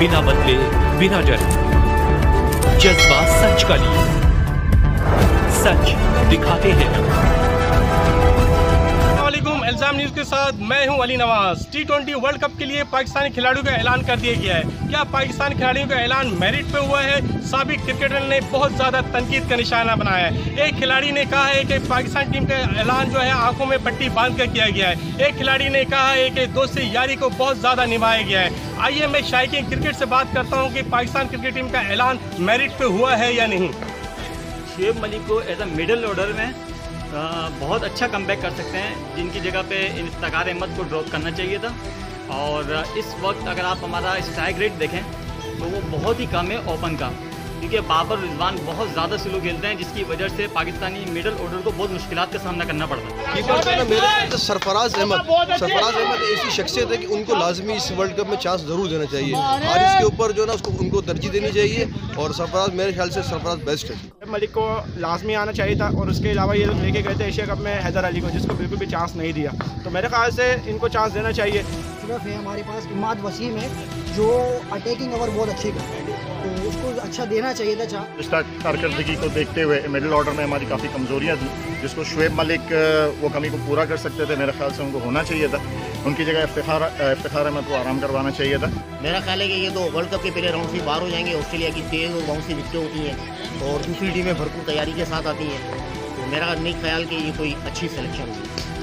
बिना बदले बिना डरे, जज्बा सच का लिए, सच दिखाते हैं। इल्जाम न्यूज के साथ मैं हूं Ali Nawaz. T20 world cup के लिए पाकिस्तानी खिलाड़ियों का ऐलान कर दिया गया है। क्या पाकिस्तानी खिलाड़ियों का ऐलान मेरिट पे हुआ है? साबिक क्रिकेटर ने बहुत ज्यादा तनकीद का निशाना बनाया है। एक खिलाड़ी ने कहा है कि पाकिस्तान टीम का ऐलान जो है आंखों में पट्टी बांध कर किया गया है। एक खिलाड़ी ने कहा है कि दोस्ती यारी को बहुत ज्यादा निभाया गया है। आइए मैं शायकीन क्रिकेट से बात करता हूँ कि पाकिस्तान क्रिकेट टीम का ऐलान मेरिट पे हुआ है या नहीं। शुएब मलिक को एज अ मिडिल ऑर्डर में बहुत अच्छा कमबैक कर सकते हैं, जिनकी जगह पे इफ्तिखार अहमद को ड्रॉप करना चाहिए था। और इस वक्त अगर आप हमारा स्ट्राइक रेट देखें तो वो बहुत ही कम है ओपन का, क्योंकि बाबर रिजवान बहुत ज़्यादा स्लो खेलते हैं, जिसकी वजह से पाकिस्तानी मिडिल ऑर्डर को बहुत मुश्किलात का सामना करना पड़ता है। कीपर जो है ना मेरे सरफराज अहमद ऐसी शख्सियत है कि उनको लाजमी इस वर्ल्ड कप में चांस ज़रूर देना चाहिए। हारिस के ऊपर जो है ना उनको तरजीह देनी चाहिए और सरफराज मेरे ख्याल से सरफराज बेस्ट है। मलिक को लाजमी आना चाहिए था और उसके अलावा ये लोग लेके गए थे एशिया कप में हैदर अली को, जिसको बिल्कुल भी चांस नहीं दिया। तो मेरे ख्याल से इनको चांस देना चाहिए। सिर्फ है हमारे पास इमाद वसीम है जो अटैकिंग ओवर बहुत अच्छे करता है, तो उसको अच्छा देना चाहिए था चांस। कारकर्दगी को देखते हुए मिडिल ऑर्डर में हमारी काफ़ी कमजोरियां थी, जिसको शुएब मलिक वो कमी को पूरा कर सकते थे। मेरे ख्याल से उनको होना चाहिए था। उनकी जगह इफ्तिखार अहमद को आराम करवाना चाहिए था। मेरा ख्याल है कि ये तो वर्ल्ड कप के पहले राउंड से बाहर हो जाएंगे। ऑस्ट्रेलिया की तेज़ और बाउंसी विकेटें होती हैं और दूसरी टीमें भरपूर तैयारी के साथ आती हैं, तो मेरा नहीं ख्याल कि ये कोई अच्छी सिलेक्शन होगी।